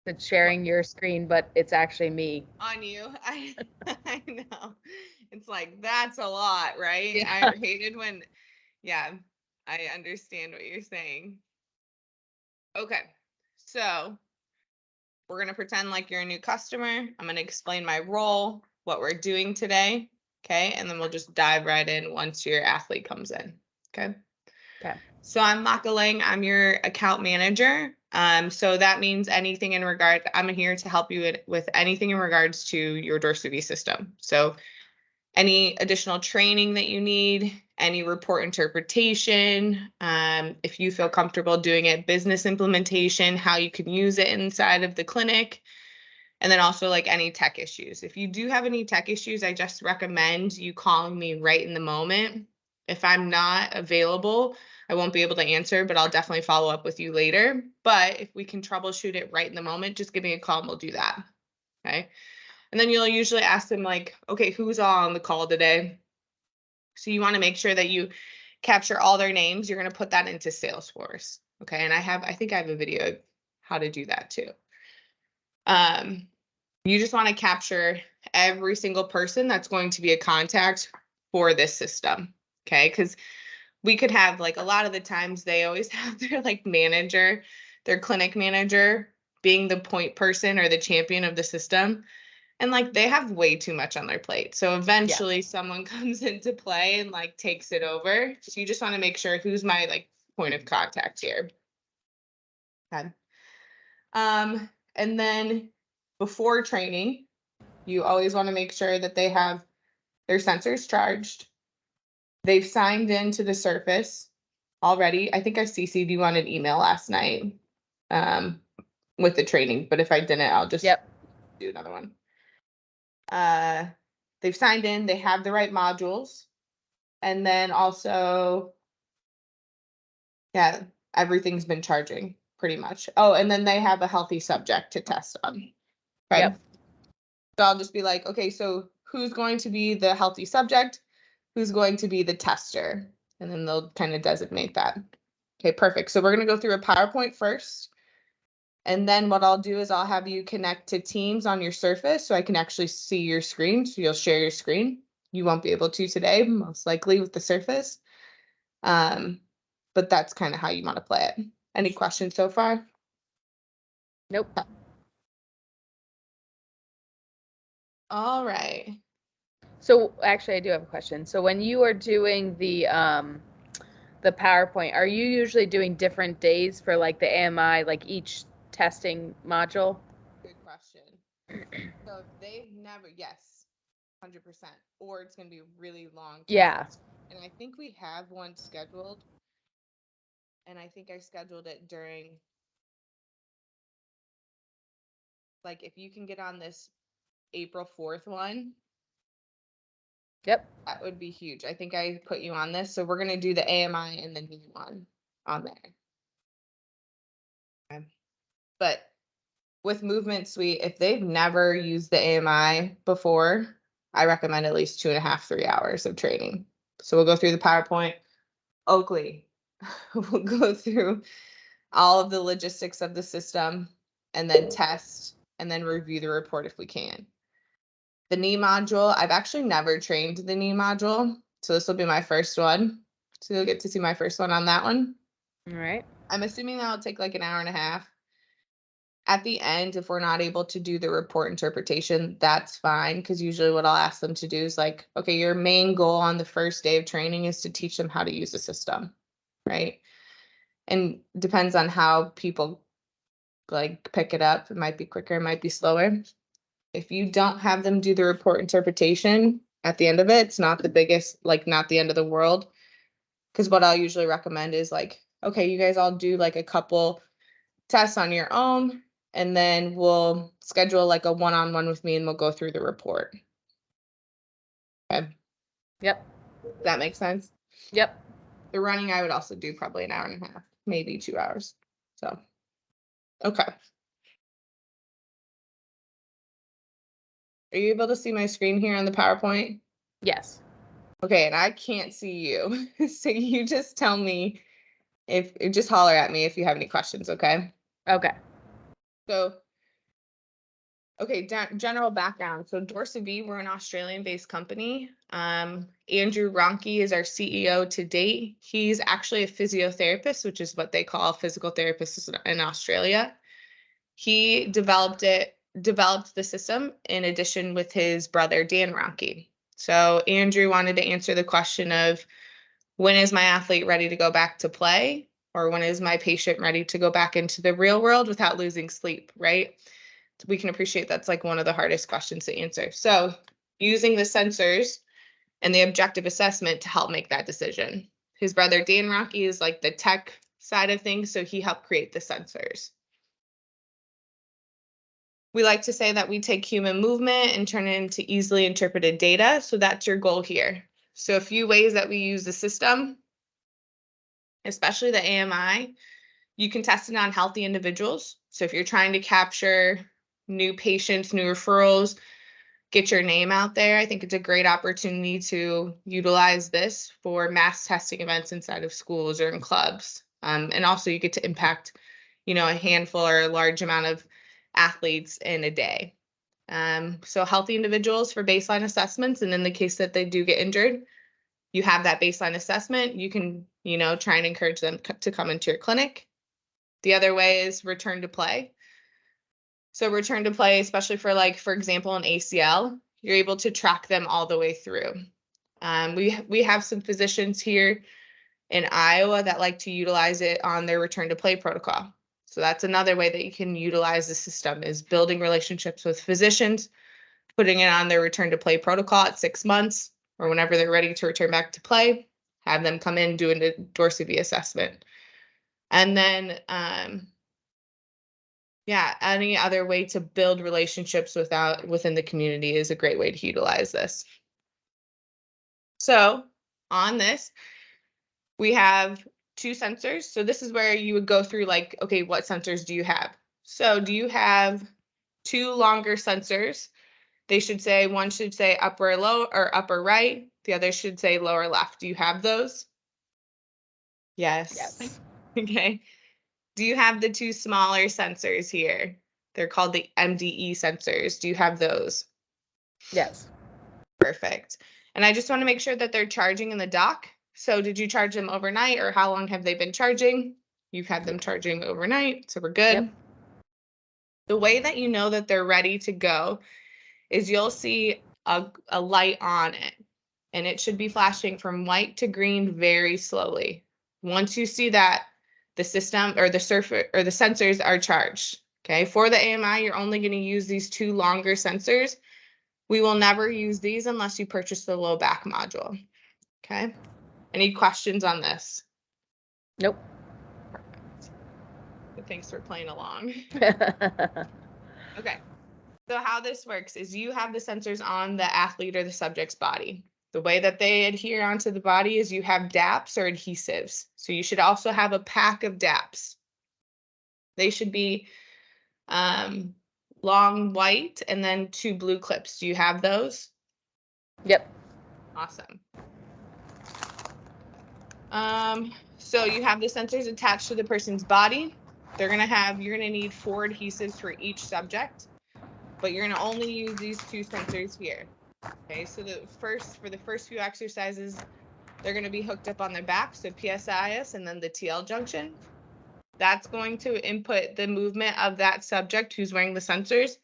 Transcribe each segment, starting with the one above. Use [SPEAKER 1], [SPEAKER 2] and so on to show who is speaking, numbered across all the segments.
[SPEAKER 1] It's sharing your screen, but it's actually me.
[SPEAKER 2] On you. I know. It's like that's a lot, right?
[SPEAKER 1] Yeah.
[SPEAKER 2] I hated when yeah, I understand what you're saying. Okay. So, we're going to pretend like you're a new customer. I'm going to explain my role, what we're doing today, okay? And then we'll just dive right in once your athlete comes in, okay?
[SPEAKER 1] Okay.
[SPEAKER 2] So I'm Maka Lang. I'm your account manager. So that means anything in regard, I'm here to help you with anything in regards to your Dorsivy system. So any additional training that you need, any report interpretation, if you feel comfortable doing it, business implementation, how you can use it inside of the clinic, and then also like any tech issues. If you do have any tech issues, I just recommend you calling me right in the moment. If I'm not available, I won't be able to answer, but I'll definitely follow up with you later. But if we can troubleshoot it right in the moment, just give me a call and we'll do that. Okay. And then you'll usually ask them like, okay, who's all on the call today? So you want to make sure that you capture all their names. You're going to put that into Salesforce. Okay. And I think I have a video of how to do that too. You just want to capture every single person that's going to be a contact for this system. Okay. Because we could have like a lot of the times they always have their like manager, their clinic manager being the point person or the champion of the system. And like they have way too much on their plate. So eventually someone comes into play and like takes it over. So you just want to make sure who's my like point of contact here. Okay. And then before training, you always want to make sure that they have their sensors charged. They've signed into the Surface already. I think I CC'd you on an email last night with the training, but if I didn't, I'll just do another one. They've signed in, they have the right modules, and then also, yeah, everything's been charging pretty much. Oh, and then they have a healthy subject to test on. Okay.
[SPEAKER 1] Yep.
[SPEAKER 2] So I'll just be like, okay, so who's going to be the healthy subject? Who's going to be the tester? And then they'll kind of designate that. Okay, perfect. So we're going to go through a PowerPoint first. And then what I'll do is I'll have you connect to Teams on your Surface so I can actually see your screen. So you'll share your screen. You won't be able to today, most likely with the Surface. But that's kind of how you want to play it. Any questions so far?
[SPEAKER 1] Nope.
[SPEAKER 2] All right.
[SPEAKER 1] So actually, I do have a question. So when you are doing the PowerPoint, are you usually doing different days for like the AMI, like each testing module?
[SPEAKER 2] Good question. So they've never, yes, 100%. Or it's going to be a really long
[SPEAKER 1] Yeah.
[SPEAKER 2] test. And I think we have one scheduled. And I think I scheduled it during, like, if you can get on this April 4th one,
[SPEAKER 1] Yep.
[SPEAKER 2] that would be huge. I think I put you on this. So we're going to do the AMI and the new one on there. Okay. But with Movement Suite, if they've never used the AMI before, I recommend at least 2.5, 3 hours of training. So we'll go through the PowerPoint. Oakley, we'll go through all of the logistics of the system and then test and then review the report if we can. The knee module, I've actually never trained the knee module. So this will be my first one. So you'll get to see my first one on that one.
[SPEAKER 1] All right.
[SPEAKER 2] I'm assuming that'll take like an hour and a half. At the end, if we're not able to do the report interpretation, that's fine. Because usually what I'll ask them to do is like, okay, your main goal on the first day of training is to teach them how to use the system, right? And depends on how people like pick it up. It might be quicker, it might be slower. If you don't have them do the report interpretation at the end of it, it's not the biggest, like not the end of the world. Because what I'll usually recommend is like, okay, you guys all do like a couple tests on your own, and then we'll schedule like a one-on-one with me and we'll go through the report. Okay.
[SPEAKER 1] Yep.
[SPEAKER 2] Does that make sense?
[SPEAKER 1] Yep.
[SPEAKER 2] The running, I would also do probably an hour and a half, maybe 2 hours. So, okay. Are you able to see my screen here on the PowerPoint?
[SPEAKER 1] Yes.
[SPEAKER 2] Okay, and I can't see you. So you just tell me if, just holler at me if you have any questions, okay?
[SPEAKER 1] Okay.
[SPEAKER 2] So Okay, general background. So DorseyV, we're an Australian-based company. Andrew Ronke is our CEO to date. He's actually a physiotherapist, which is what they call physical therapists in Australia. He developed the system in addition with his brother, Dan Ronke. So Andrew wanted to answer the question of, when is my athlete ready to go back to play? Or when is my patient ready to go back into the real world without losing sleep, right? We can appreciate that's like one of the hardest questions to answer. So using the sensors and the objective assessment to help make that decision. His brother, Dan Ronke, is like the tech side of things, so he helped create the sensors. We like to say that we take human movement and turn it into easily interpreted data. So that's your goal here. So a few ways that we use the system, especially the AMI, you can test it on healthy individuals. So if you're trying to capture new patients, new referrals, get your name out there, I think it's a great opportunity to utilize this for mass testing events inside of schools or in clubs. And also you get to impact, a handful or a large amount of athletes in a day. So healthy individuals for baseline assessments. And in the case that they do get injured, you have that baseline assessment. You can, try and encourage them to come into your clinic. The other way is return to play. So return to play, especially for example, an ACL, you're able to track them all the way through. We have some physicians here in Iowa that like to utilize it on their return to play protocol. So that's another way that you can utilize the system, is building relationships with physicians, putting it on their return to play protocol at 6 months or whenever they're ready to return back to play, have them come in, do a DorseyV assessment. And then, any other way to build relationships within the community is a great way to utilize this. So on this, we have 2 sensors. So this is where you would go through okay, what sensors do you have? So do you have 2 longer sensors? One should say upper low or upper right. The other should say lower left. Do you have those? Yes.
[SPEAKER 1] Yes.
[SPEAKER 2] Okay. Do you have the 2 smaller sensors here? They're called the MDE sensors. Do you have those?
[SPEAKER 1] Yes.
[SPEAKER 2] Perfect. And I just want to make sure that they're charging in the dock. So did you charge them overnight, or how long have they been charging? You've had them charging overnight, so we're good.
[SPEAKER 1] Yep.
[SPEAKER 2] The way that you know that they're ready to go is you'll see a light on it, and it should be flashing from white to green very slowly. Once you see that, the system or the sensors are charged. Okay, for the AMI, you're only going to use these 2 longer sensors. We will never use these unless you purchase the low back module. Okay, any questions on this?
[SPEAKER 1] Nope.
[SPEAKER 2] Perfect. Thanks for playing along. Okay. So how this works is you have the sensors on the athlete or the subject's body. The way that they adhere onto the body is you have DAPs or adhesives. So you should also have a pack of DAPs. They should be long white and then 2 blue clips. Do you have those?
[SPEAKER 1] Yep.
[SPEAKER 2] Awesome. So you have the sensors attached to the person's body. You're gonna need 4 adhesives for each subject, but you're gonna only use these 2 sensors here. Okay, so for the first few exercises, they're gonna be hooked up on their back, so PSIS and then the TL junction. That's going to input the movement of that subject who's wearing the sensors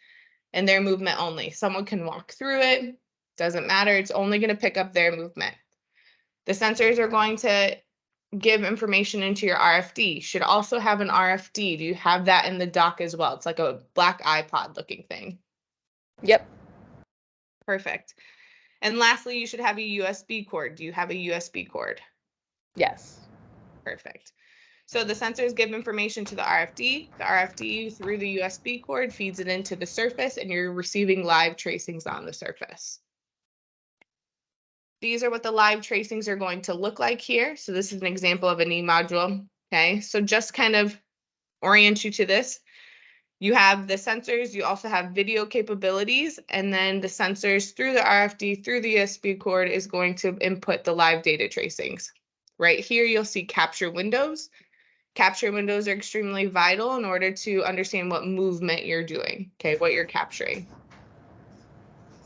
[SPEAKER 2] and their movement only. Someone can walk through it, doesn't matter, it's only gonna pick up their movement. The sensors are going to give information into your RFD. Should also have an RFD. Do you have that in the dock as well? It's like a black iPod looking thing.
[SPEAKER 1] Yep.
[SPEAKER 2] Perfect. And lastly, you should have a USB cord. Do you have a USB cord?
[SPEAKER 1] Yes.
[SPEAKER 2] Perfect. So the sensors give information to the RFD. The RFD through the USB cord feeds it into the surface, and you're receiving live tracings on the surface. These are what the live tracings are going to look like here. So this is an example of a knee module. Okay, so just kind of orient you to this. You have the sensors, you also have video capabilities, and then the sensors through the RFD, through the USB cord is going to input the live data tracings. Right here, you'll see capture windows. Capture windows are extremely vital in order to understand what movement you're doing, okay, what you're capturing.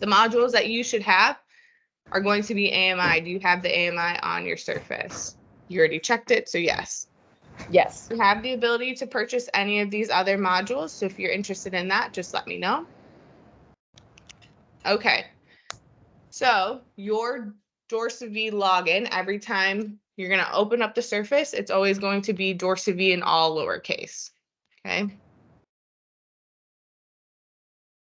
[SPEAKER 2] The modules that you should have are going to be AMI. Do you have the AMI on your Surface? You already checked it, so yes.
[SPEAKER 1] Yes.
[SPEAKER 2] You have the ability to purchase any of these other modules, so if you're interested in that, just let me know. Okay, so your DorsV login, every time you're going to open up the Surface, it's always going to be DorsV in all lowercase, okay?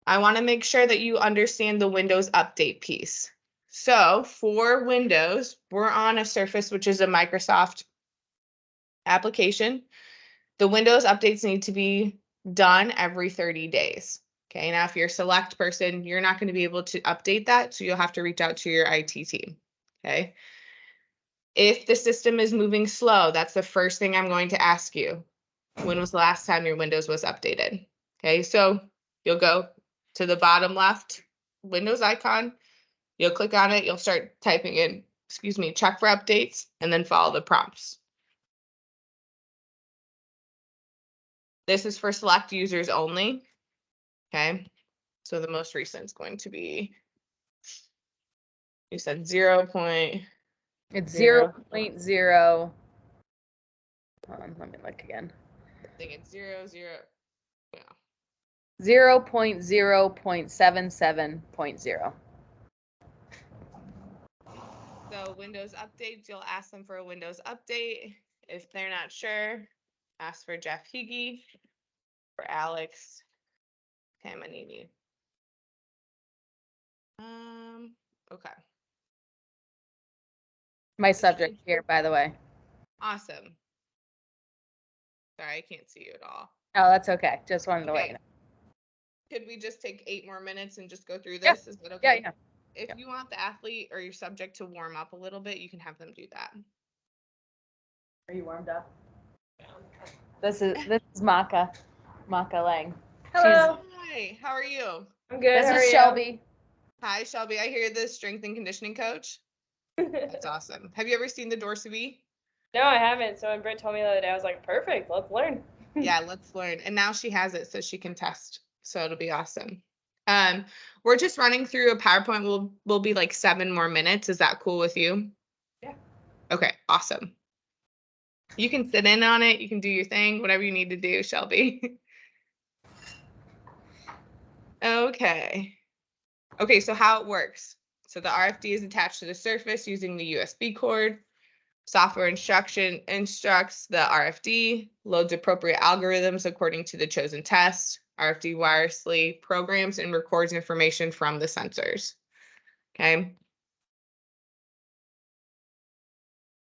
[SPEAKER 2] I want to make sure that you understand the Windows Update piece. So for Windows, we're on a Surface, which is a Microsoft application. The Windows updates need to be done every 30 days. Okay, now if you're a select person, you're not going to be able to update that, so you'll have to reach out to your IT team. Okay. If the system is moving slow, that's the first thing I'm going to ask you. When was the last time your Windows was updated? Okay, so you'll go to the bottom left Windows icon, you'll click on it, you'll start typing in, check for updates, and then follow the prompts. This is for select users only. Okay, so the most recent is going to be, you said 0.
[SPEAKER 1] It's
[SPEAKER 3] 0.
[SPEAKER 1] 0.0. Hold on, let me look again.
[SPEAKER 2] I think it's 0, 0. Yeah.
[SPEAKER 1] 0.0.77.0.
[SPEAKER 2] So Windows updates, you'll ask them for a Windows update. If they're not sure, ask for Jeff Higgy, for Alex. Okay, I'm gonna need you. Okay.
[SPEAKER 1] My subject here, by the way.
[SPEAKER 2] Awesome. Sorry, I can't see you at all.
[SPEAKER 1] Oh, that's okay. Just wanted to let you know.
[SPEAKER 2] Could we just take 8 more minutes and just go through this? Is that okay?
[SPEAKER 1] Yeah, yeah.
[SPEAKER 2] If you want the athlete or your subject to warm up a little bit, you can have them do that.
[SPEAKER 1] Are you warmed up? This is Maka Lang.
[SPEAKER 3] Hello.
[SPEAKER 2] Hi, how are you?
[SPEAKER 3] I'm good.
[SPEAKER 1] This
[SPEAKER 3] How are
[SPEAKER 1] is
[SPEAKER 3] you?
[SPEAKER 1] Shelby.
[SPEAKER 2] Hi, Shelby. I hear the strength and conditioning coach. That's awesome. Have you ever seen the DorsV?
[SPEAKER 3] No, I haven't. So when Britt told me the other day, I was like, perfect. Let's learn.
[SPEAKER 2] Yeah, let's learn. And now she has it so she can test. So it'll be awesome. We're just running through a PowerPoint. We'll be like 7 more minutes. Is that cool with you?
[SPEAKER 3] Yeah.
[SPEAKER 2] Okay, awesome. You can sit in on it. You can do your thing, whatever you need to do, Shelby. Okay. Okay, so how it works. So the RFD is attached to the Surface using the USB cord. Software instruction instructs the RFD, loads appropriate algorithms according to the chosen test. RFD wirelessly programs and records information from the sensors. Okay.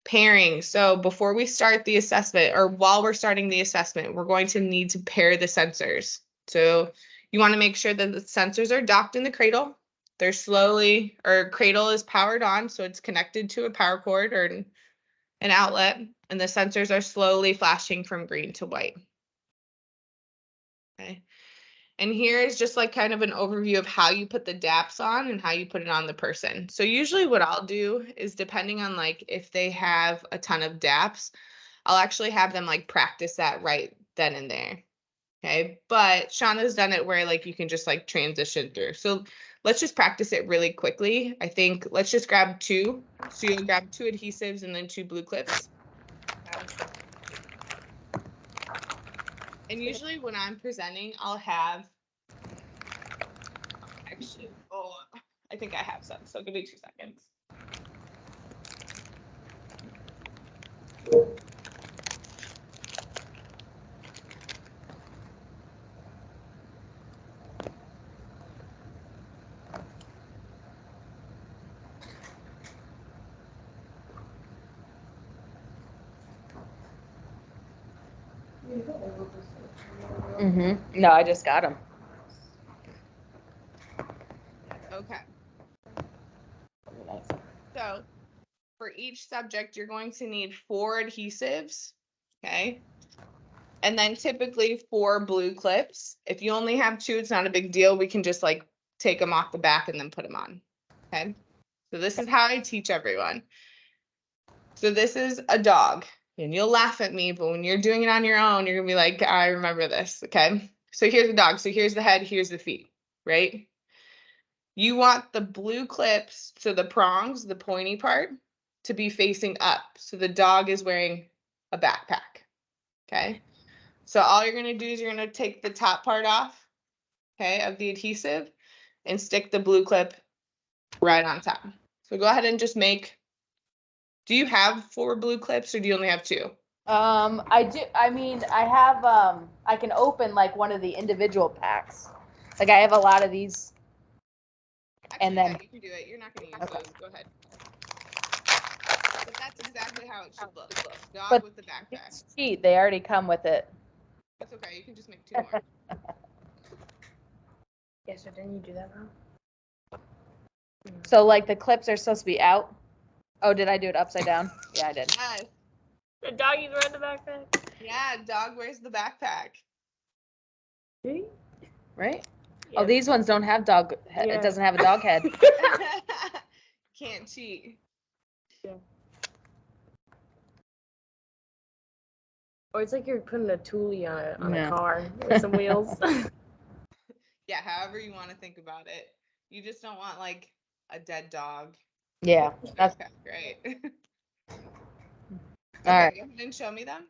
[SPEAKER 2] Pairing. So before we start the assessment, or while we're starting the assessment, we're going to need to pair the sensors. So you want to make sure that the sensors are docked in the cradle. They're cradle is powered on, so it's connected to a power cord or an outlet, and the sensors are slowly flashing from green to white. Okay. And here is just like kind of an overview of how you put the DAPs on and how you put it on the person. So usually what I'll do is, depending on like if they have a ton of DAPs, I'll actually have them like practice that right then and there. Okay. But Shauna's done it where like you can just like transition through. So let's just practice it really quickly. I think let's just grab 2. So you'll grab 2 adhesives and then 2 blue clips. And usually when I'm presenting, I'll have, actually, I think I have some, so give me 2 seconds.
[SPEAKER 1] No, I just got them.
[SPEAKER 2] Okay. So for each subject, you're going to need 4 adhesives, okay? And then typically 4 blue clips. If you only have 2, it's not a big deal. We can just like take them off the back and then put them on, okay? So this is how I teach everyone. So this is a dog, And you'll laugh at me, but when you're doing it on your own, you're gonna be like, I remember this, okay? So here's the dog. So here's the head, here's the feet, right? You want the blue clips, so the prongs, the pointy part, to be facing up. So the dog is wearing a backpack, okay? So all you're gonna do is you're gonna take the top part off, okay, of the adhesive and stick the blue clip right on top. So go ahead and just make, do you have 4 blue clips or do you only have 2?
[SPEAKER 1] I do. I mean, I have. I can open like one of the individual packs. Like I have a lot of these.
[SPEAKER 2] Actually,
[SPEAKER 1] And then-
[SPEAKER 2] yeah, you can do it. You're not gonna use
[SPEAKER 1] Okay.
[SPEAKER 2] those. Go ahead. But that's exactly how it should look. Dog
[SPEAKER 1] But
[SPEAKER 2] with the backpack.
[SPEAKER 1] It's cheap. They already come with it.
[SPEAKER 2] That's okay. You can just make 2 more.
[SPEAKER 3] Yeah, so didn't you do that wrong?
[SPEAKER 1] So like the clips are supposed to be out. Oh, did I do it upside down? Yeah, I did.
[SPEAKER 2] Yes.
[SPEAKER 3] The doggies wearing the backpack.
[SPEAKER 2] Yeah, dog wears the backpack.
[SPEAKER 3] See?
[SPEAKER 1] Right?
[SPEAKER 3] Yeah.
[SPEAKER 1] Oh, these ones don't have dog.
[SPEAKER 3] Yeah.
[SPEAKER 1] It doesn't have a dog head.
[SPEAKER 2] Can't cheat.
[SPEAKER 3] Or it's like you're putting a toolie on
[SPEAKER 1] Yeah.
[SPEAKER 3] a car with some wheels.
[SPEAKER 2] Yeah, however you want to think about it. You just don't want like a dead dog.
[SPEAKER 1] Yeah. That's
[SPEAKER 2] Backpack, right?
[SPEAKER 1] all right.
[SPEAKER 2] Okay, go ahead and show me them.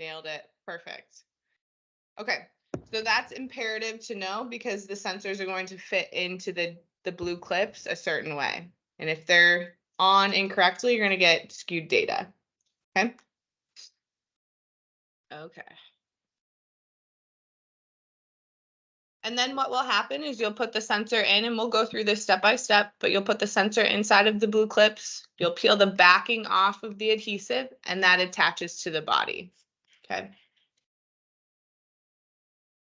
[SPEAKER 2] Nailed it. Perfect. Okay, so that's imperative to know because the sensors are going to fit into the blue clips a certain way. And if they're on incorrectly, you're going to get skewed data. Okay? Okay. And then what will happen is you'll put the sensor in, and we'll go through this step by step, but you'll put the sensor inside of the blue clips. You'll peel the backing off of the adhesive, and that attaches to the body. Okay.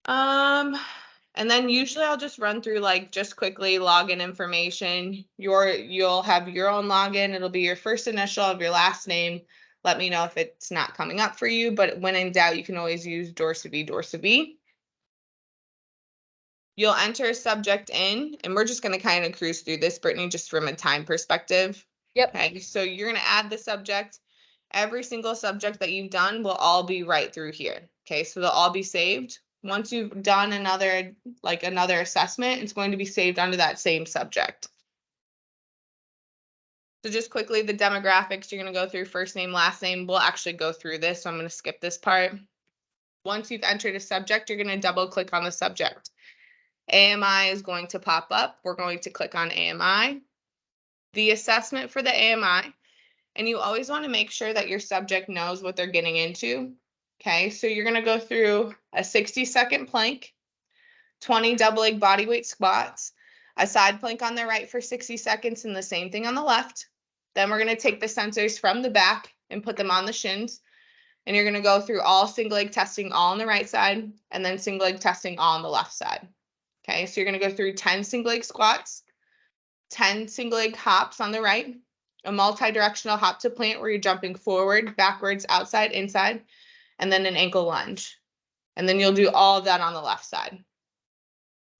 [SPEAKER 2] And then usually I'll just run through like just quickly login information. You'll have your own login. It'll be your first initial of your last name. Let me know if it's not coming up for you, but when in doubt, you can always use Dorsey. You'll enter a subject in, and we're just going to kind of cruise through this, Brittany, just from a time perspective.
[SPEAKER 1] Yep.
[SPEAKER 2] Okay, so you're going to add the subject. Every single subject that you've done will all be right through here. Okay, so they'll all be saved. Once you've done another assessment, it's going to be saved under that same subject. So just quickly, the demographics, you're going to go through first name, last name. We'll actually go through this, so I'm going to skip this part. Once you've entered a subject, you're going to double click on the subject. AMI is going to pop up. We're going to click on AMI. The assessment for the AMI, and you always want to make sure that your subject knows what they're getting into. Okay, so you're going to go through a 60-second plank, 20 double leg body weight squats, a side plank on the right for 60 seconds, and the same thing on the left. Then we're going to take the sensors from the back and put them on the shins. And you're going to go through all single leg testing all on the right side, and then single leg testing all on the left side. Okay, so you're going to go through 10 single leg squats, 10 single leg hops on the right, a multi-directional hop to plant where you're jumping forward, backwards, outside, inside, and then an ankle lunge. And then you'll do all of that on the left side.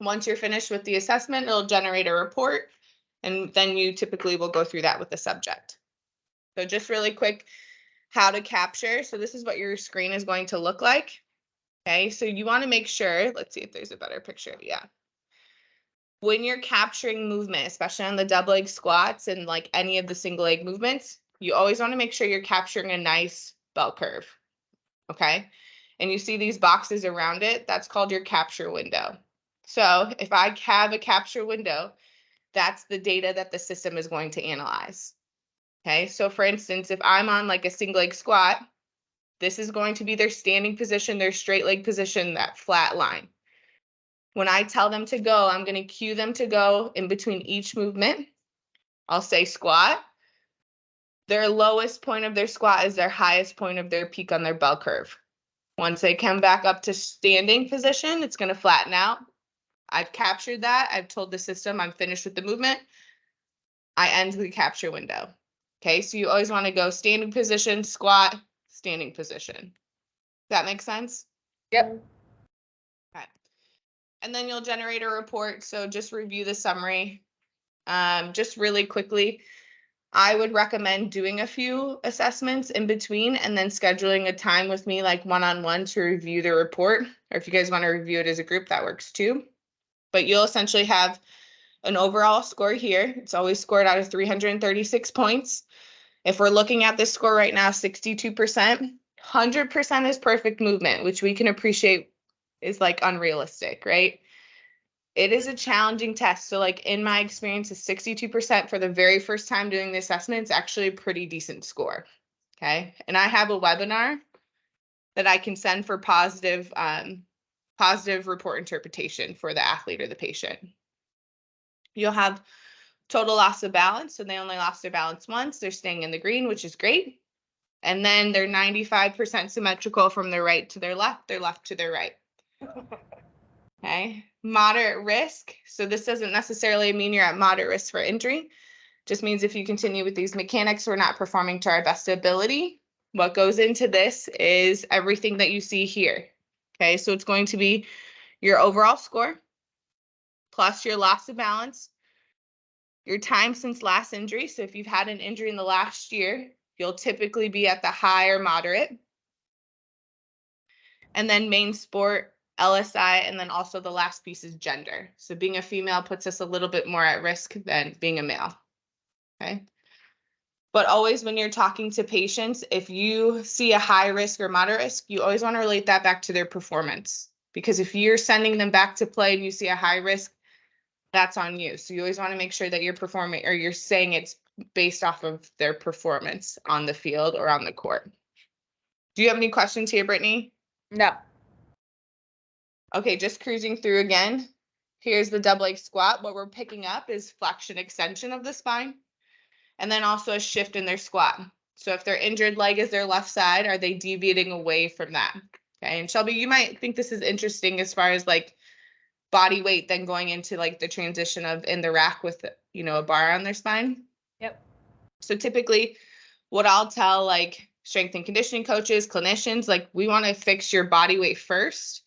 [SPEAKER 2] Once you're finished with the assessment, it'll generate a report, and then you typically will go through that with the subject. So just really quick, how to capture. So this is what your screen is going to look like. Okay, so you want to make sure, let's see if there's a better picture. Yeah. When you're capturing movement, especially on the double leg squats and like any of the single leg movements, you always want to make sure you're capturing a nice bell curve. Okay. And you see these boxes around it, that's called your capture window. So if I have a capture window, that's the data that the system is going to analyze. Okay. So for instance, if I'm on like a single leg squat, this is going to be their standing position, their straight leg position, that flat line. When I tell them to go, I'm going to cue them to go in between each movement. I'll say squat. Their lowest point of their squat is their highest point of their peak on their bell curve. Once they come back up to standing position, it's going to flatten out. I've captured that. I've told the system I'm finished with the movement. I end the capture window. Okay, so you always want to go standing position, squat, standing position. Does that make sense?
[SPEAKER 1] Yep.
[SPEAKER 2] Okay. And then you'll generate a report. So just review the summary. Just really quickly, I would recommend doing a few assessments in between and then scheduling a time with me, like one-on-one, to review the report. Or if you guys want to review it as a group, that works too. But you'll essentially have an overall score here. It's always scored out of 336 points. If we're looking at this score right now, 62%, 100% is perfect movement, which we can appreciate is like unrealistic, right? It is a challenging test. So like in my experience, a 62% for the very first time doing the assessment is actually a pretty decent score. Okay. And I have a webinar that I can send for positive report interpretation for the athlete or the patient. You'll have total loss of balance. So they only lost their balance once. They're staying in the green, which is great. And then they're 95% symmetrical from their right to their left to their right. Okay, moderate risk. So this doesn't necessarily mean you're at moderate risk for injury. Just means if you continue with these mechanics, we're not performing to our best ability. What goes into this is everything that you see here. Okay, so it's going to be your overall score, plus your loss of balance, your time since last injury. So if you've had an injury in the last year, you'll typically be at the high or moderate. And then main sport, LSI, and then also the last piece is gender. So being a female puts us a little bit more at risk than being a male, okay? But always when you're talking to patients, if you see a high risk or moderate risk, you always want to relate that back to their performance. Because if you're sending them back to play and you see a high risk, that's on you. So you always want to make sure that you're performing, or you're saying it's based off of their performance on the field or on the court. Do you have any questions here, Brittany?
[SPEAKER 1] No.
[SPEAKER 2] Okay, just cruising through again. Here's the double leg squat. What we're picking up is flexion extension of the spine, and then also a shift in their squat. So if their injured leg is their left side, are they deviating away from that? Okay, and Shelby, you might think this is interesting as far as like body weight then going into like the transition of in the rack with, you know, a bar on their spine.
[SPEAKER 3] Yep.
[SPEAKER 2] So typically what I'll tell like strength and conditioning coaches, clinicians, like we want to fix your body weight first.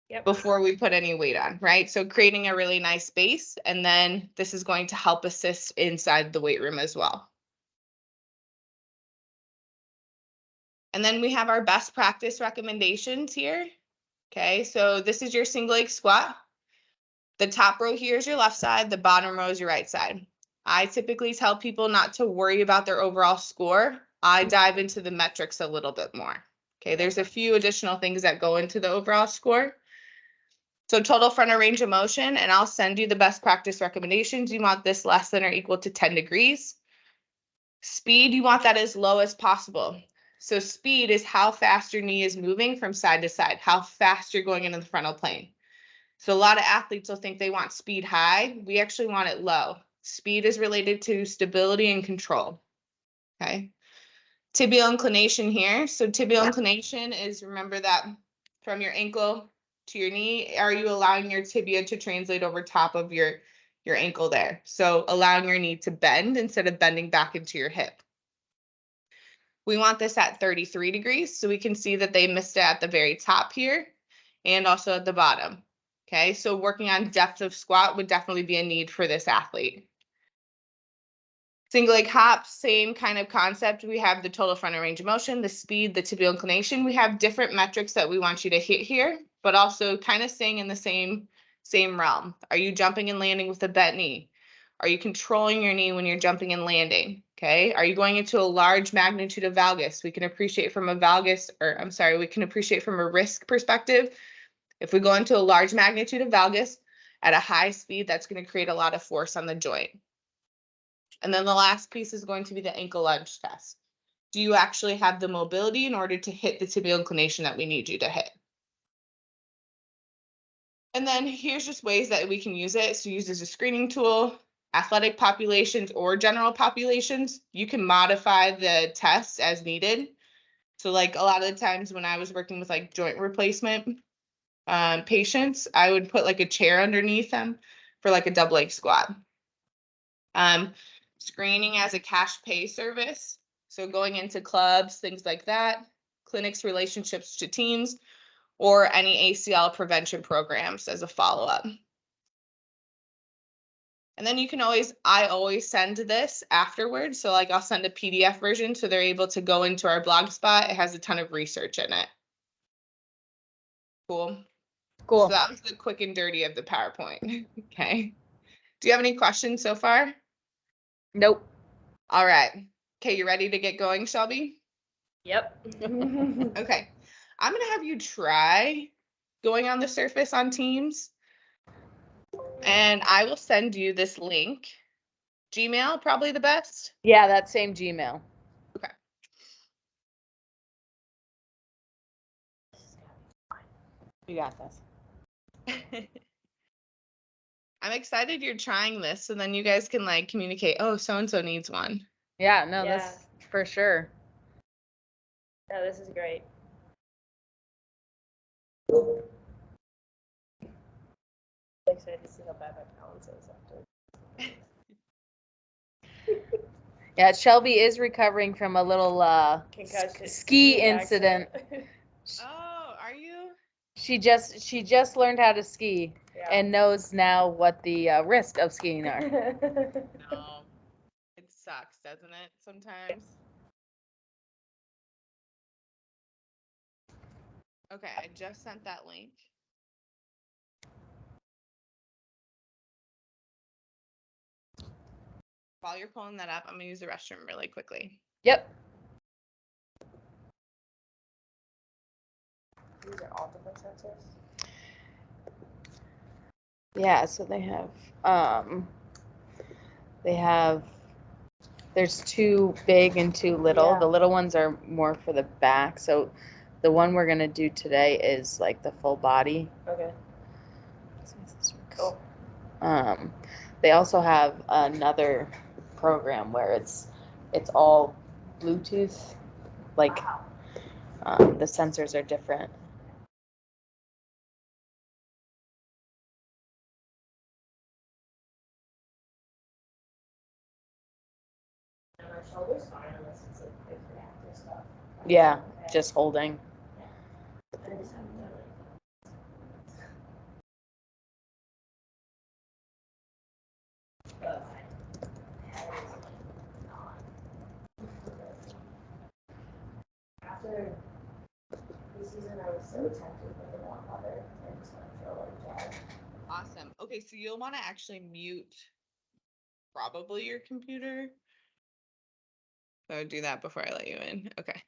[SPEAKER 3] Yep.
[SPEAKER 2] Before we put any weight on, right? So creating a really nice base, and then this is going to help assist inside the weight room as well. And then we have our best practice recommendations here. Okay, so this is your single leg squat. The top row here is your left side, the bottom row is your right side. I typically tell people not to worry about their overall score. I dive into the metrics a little bit more. Okay, there's a few additional things that go into the overall score. So total frontal range of motion, and I'll send you the best practice recommendations. You want this less than or equal to 10 degrees. Speed, you want that as low as possible. So speed is how fast your knee is moving from side to side, how fast you're going into the frontal plane. So a lot of athletes will think they want speed high. We actually want it low. Speed is related to stability and control. Okay. Tibial inclination here. So tibial inclination is, remember that from your ankle to your knee, are you allowing your tibia to translate over top of your ankle there? So allowing your knee to bend instead of bending back into your hip. We want this at 33 degrees, so we can see that they missed it at the very top here and also at the bottom. Okay, so working on depth of squat would definitely be a need for this athlete. Single leg hop, same kind of concept. We have the total frontal range of motion, the speed, the tibial inclination. We have different metrics that we want you to hit here, but also kind of staying in the same realm. Are you jumping and landing with a bent knee? Are you controlling your knee when you're jumping and landing? Okay. Are you going into a large magnitude of valgus? We can appreciate from a valgus, or I'm sorry, we can appreciate from a risk perspective. If we go into a large magnitude of valgus at a high speed, that's going to create a lot of force on the joint. And then the last piece is going to be the ankle lunge test. Do you actually have the mobility in order to hit the tibial inclination that we need you to hit? And then here's just ways that we can use it. So use as a screening tool, athletic populations or general populations. You can modify the tests as needed. So like a lot of the times when I was working with like joint replacement patients, I would put like a chair underneath them for like a double leg squat. Screening as a cash pay service. So going into clubs, things like that, clinics, relationships to teams, or any ACL prevention programs as a follow-up. And then you can I always send this afterwards. So like I'll send a PDF version so they're able to go into our blog spot. It has a ton of research in it. Cool.
[SPEAKER 1] Cool.
[SPEAKER 2] So that was the quick and dirty of the PowerPoint. Okay. Do you have any questions so far?
[SPEAKER 1] Nope.
[SPEAKER 2] All right. Okay, you ready to get going, Shelby?
[SPEAKER 3] Yep.
[SPEAKER 2] Okay. I'm going to have you try going on the surface on Teams. And I will send you this link. Gmail, probably the best.
[SPEAKER 1] Yeah, that same Gmail.
[SPEAKER 2] Okay.
[SPEAKER 1] You got this.
[SPEAKER 2] I'm excited you're trying this, so then you guys can like communicate, oh, so-and-so needs one.
[SPEAKER 1] Yeah, no,
[SPEAKER 3] Yeah.
[SPEAKER 1] this for sure.
[SPEAKER 3] Yeah, this is great. I'm excited to see how bad my balance is after.
[SPEAKER 1] Yeah, Shelby is recovering from a little
[SPEAKER 3] Concussion.
[SPEAKER 1] ski incident.
[SPEAKER 2] Oh, are you?
[SPEAKER 1] She just learned how to ski
[SPEAKER 3] Yeah.
[SPEAKER 1] and knows now what the risk of skiing are.
[SPEAKER 2] No. It sucks, doesn't it, sometimes? Okay, I just sent that link. While you're pulling that up, I'm gonna use the restroom really quickly.
[SPEAKER 1] Yep.
[SPEAKER 3] These are all different sensors.
[SPEAKER 1] Yeah, so they have there's 2 big and 2 little.
[SPEAKER 3] Yeah.
[SPEAKER 1] The little ones are more for the back. So the one we're gonna do today is like the full body.
[SPEAKER 3] Okay. Cool.
[SPEAKER 1] They also have another program where it's all Bluetooth, like the sensors are different.
[SPEAKER 3] My shoulder's fine unless it's like big reactive stuff.
[SPEAKER 1] Yeah, just holding.
[SPEAKER 3] I just haven't done it. After preseason, I was so tempted, but they want mother. I just want to feel like Jack.
[SPEAKER 2] Awesome. Okay, so you'll want to actually mute probably your computer. So do that before I let you in. Okay.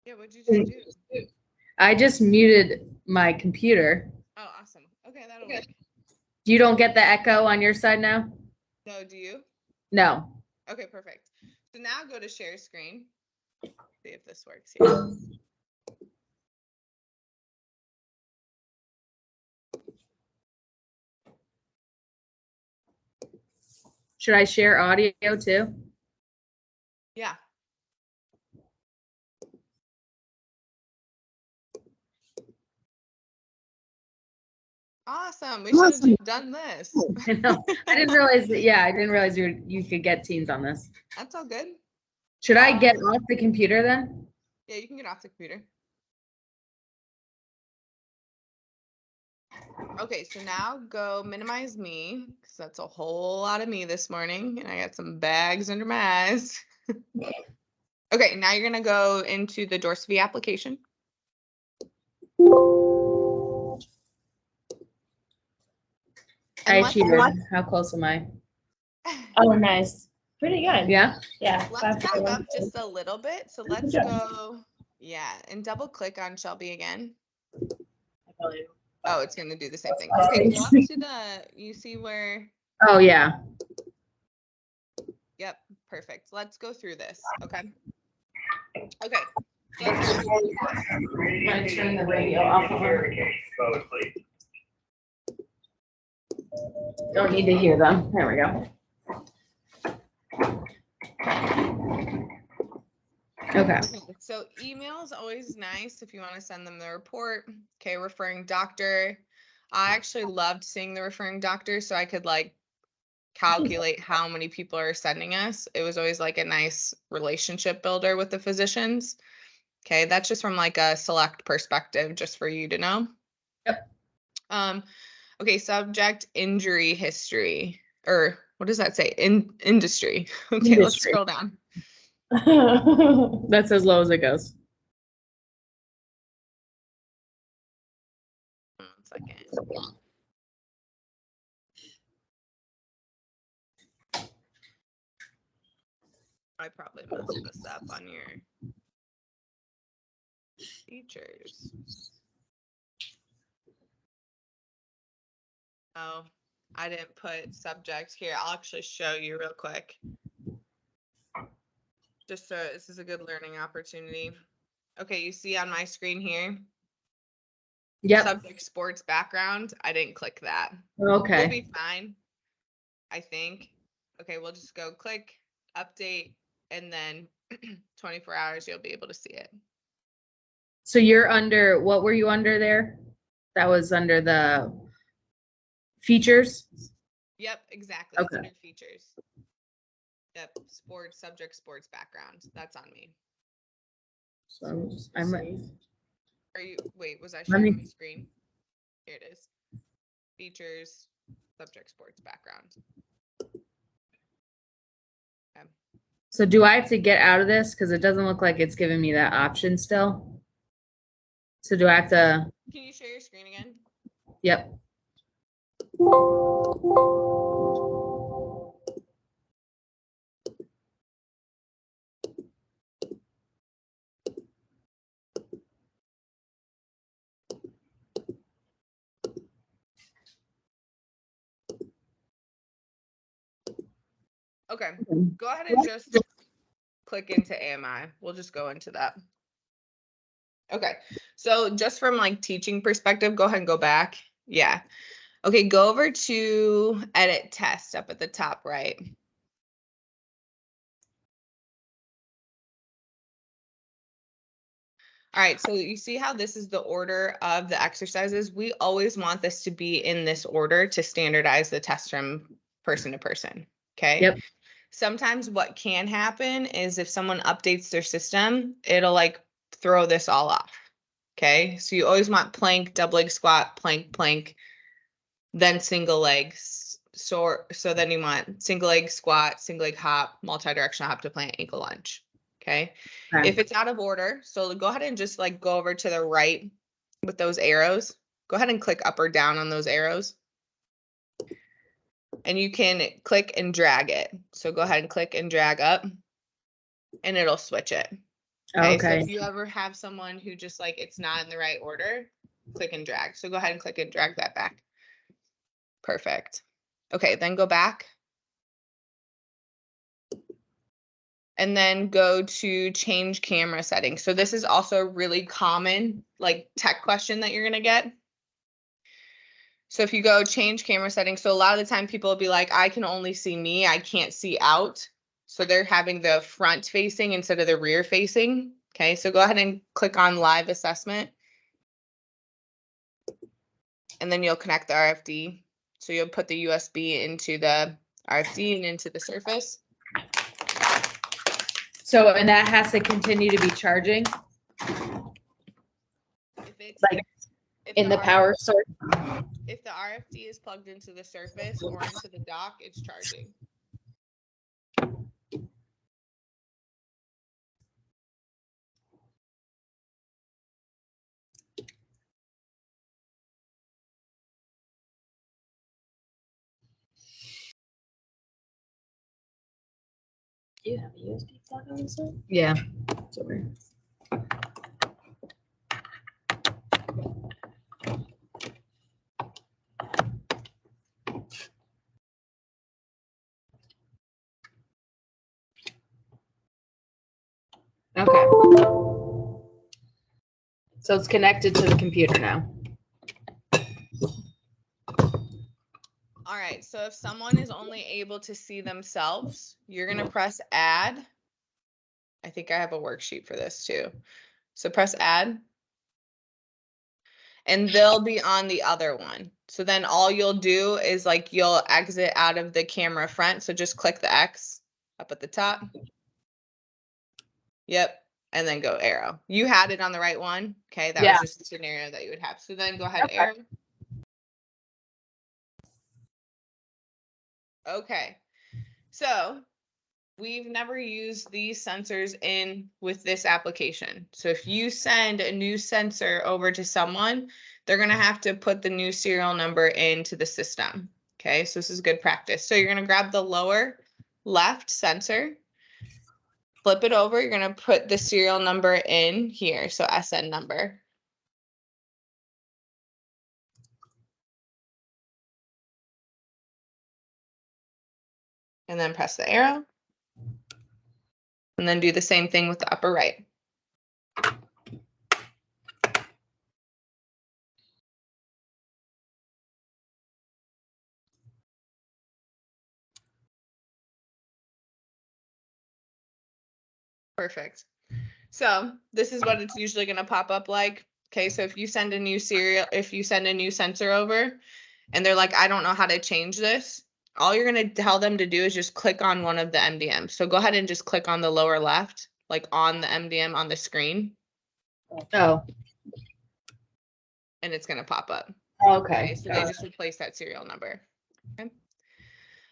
[SPEAKER 2] Yeah, what'd you just do?
[SPEAKER 1] I just muted my computer.
[SPEAKER 2] Oh, awesome. Okay, that'll work.
[SPEAKER 1] You don't get the echo on your side now?
[SPEAKER 2] No, do you?
[SPEAKER 1] No.
[SPEAKER 2] Okay, perfect. So now go to share screen. See if this works here.
[SPEAKER 1] Should I share audio too?
[SPEAKER 2] Yeah. Awesome. We should have done this.
[SPEAKER 1] I know. I didn't realize that. Yeah, I didn't realize you could get teens on this.
[SPEAKER 2] That's all good.
[SPEAKER 1] Should I get off the computer then?
[SPEAKER 2] Yeah, you can get off the computer. Okay, so now go minimize me, because that's a whole lot of me this morning, and I got some bags under my eyes. Okay, now you're gonna go into the Dorsivy application.
[SPEAKER 1] I
[SPEAKER 2] And let's-
[SPEAKER 1] cheated. How close am I?
[SPEAKER 4] Oh, nice. Pretty good.
[SPEAKER 1] Yeah.
[SPEAKER 4] Yeah.
[SPEAKER 2] Let's back up just a little bit. So let's go, yeah, and double click on Shelby again. Oh, it's gonna do the same thing. Okay, go up to you see where,
[SPEAKER 1] Oh yeah.
[SPEAKER 2] yep, perfect. Let's go through this, okay? Okay. So let's go through this.
[SPEAKER 1] I'm gonna turn the radio off. Don't need to hear them. There we go. Okay.
[SPEAKER 2] So email is always nice if you want to send them the report. Okay, referring doctor. I actually loved seeing the referring doctor, so I could like calculate how many people are sending us. It was always like a nice relationship builder with the physicians. Okay, that's just from like a select perspective, just for you to know.
[SPEAKER 5] Yep.
[SPEAKER 2] Okay, subject injury history, or what does that say? Industry. Okay, let's
[SPEAKER 5] Industry.
[SPEAKER 2] scroll down.
[SPEAKER 5] That's as low as it goes.
[SPEAKER 2] 1 second. I probably messed this up on your features. Oh, I didn't put subject here. I'll actually show you real quick. Just so this is a good learning opportunity. Okay, you see on my screen here,
[SPEAKER 5] Yep.
[SPEAKER 2] subject sports background. I didn't click that. We'll
[SPEAKER 5] Okay.
[SPEAKER 2] be fine, I think. Okay, we'll just go click update, and then 24 hours you'll be able to see it.
[SPEAKER 5] So you're under, what were you under there? That was under the features?
[SPEAKER 2] Yep, exactly. It's
[SPEAKER 5] Okay.
[SPEAKER 2] under features. Yep, sports, subject sports background. That's on me.
[SPEAKER 5] So I'm
[SPEAKER 2] Are you, wait, was I
[SPEAKER 5] Let
[SPEAKER 2] sharing
[SPEAKER 5] me-
[SPEAKER 2] my screen? Here it is. Features, subject sports background. Okay.
[SPEAKER 5] So do I have to get out of this? Because it doesn't look like it's giving me that option still. So do I have to,
[SPEAKER 2] Can you share your screen again?
[SPEAKER 5] yep.
[SPEAKER 2] Okay, go ahead and just click into AMI. We'll just go into that. Okay, so just from like teaching perspective, go ahead and go back. Yeah. Okay, go over to edit test up at the top right. All right, so you see how this is the order of the exercises? We always want this to be in this order to standardize the test from person to person, okay?
[SPEAKER 5] Yep.
[SPEAKER 2] Sometimes what can happen is if someone updates their system, it'll like throw this all off, okay? So you always want plank, double leg squat, plank, then single legs. So then you want single leg squat, single leg hop, multi-directional hop to plank, ankle lunge, okay?
[SPEAKER 5] Okay.
[SPEAKER 2] If it's out of order, so go ahead and just like go over to the right with those arrows. Go ahead and click up or down on those arrows. And you can click and drag it. So go ahead and click and drag up and it'll switch it. Okay. So if you ever have someone who just like it's not in the right order, click and drag. So go ahead and click and drag that back. Perfect. Okay, then go back. And then go to change camera settings. So this is also a really common like tech question that you're gonna get. So if you go change camera settings, so a lot of the time people will be like, I can only see me, I can't see out. So they're having the front facing instead of the rear facing. Okay, so go ahead and click on live assessment. And then you'll connect the RFD. So you'll put the USB into the RFD and into the Surface.
[SPEAKER 5] So, and that has to continue to be charging,
[SPEAKER 2] If it's
[SPEAKER 5] like
[SPEAKER 2] if
[SPEAKER 5] in the power source?
[SPEAKER 2] If the RFD is plugged into the Surface or into the dock, it's charging.
[SPEAKER 4] Do you have a USB plug on this one?
[SPEAKER 5] Yeah. Sorry. Okay. So it's connected to the computer now.
[SPEAKER 2] All right, so if someone is only able to see themselves, you're gonna press add. I think I have a worksheet for this too. So press add. And they'll be on the other one. So then all you'll do is like you'll exit out of the camera front. So just click the X up at the top. Yep. And then go arrow. You had it on the right one. Okay. That
[SPEAKER 5] Yeah.
[SPEAKER 2] was just the scenario that you would have. So then go ahead,
[SPEAKER 5] Okay.
[SPEAKER 2] arrow. Okay. So we've never used these sensors in with this application. So if you send a new sensor over to someone, they're going to have to put the new serial number into the system. Okay, so this is good practice. So you're going to grab the lower left sensor, flip it over. You're going to put the serial number in here. So SN number. And then press the arrow. And then do the same thing with the upper right. Perfect. So this is what it's usually going to pop up like. Okay, so if you send a new sensor over and they're like, I don't know how to change this, all you're going to tell them to do is just click on one of the MDMs. So go ahead and just click on the lower left, like on the MDM on the screen,
[SPEAKER 5] Oh,
[SPEAKER 2] and it's going to pop up.
[SPEAKER 5] okay.
[SPEAKER 2] So they just replace that serial number.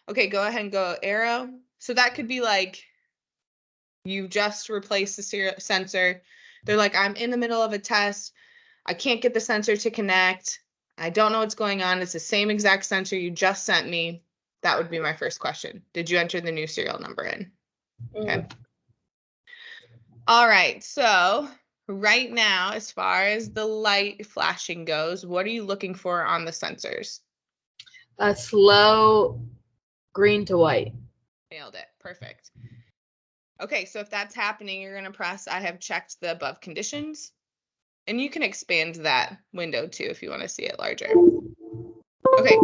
[SPEAKER 2] Okay, go ahead and go arrow. So that could be like, you just replaced the sensor. They're like, I'm in the middle of a test. I can't get the sensor to connect. I don't know what's going on. It's the same exact sensor you just sent me. That would be my first question. Did you enter the new serial number in? Okay. All right. So right now, as far as the light flashing goes, what are you looking for on the sensors?
[SPEAKER 5] A slow green to white.
[SPEAKER 2] Nailed it. Perfect. Okay, so if that's happening, you're going to press I have checked the above conditions. And you can expand that window too if you want to see it larger. Okay,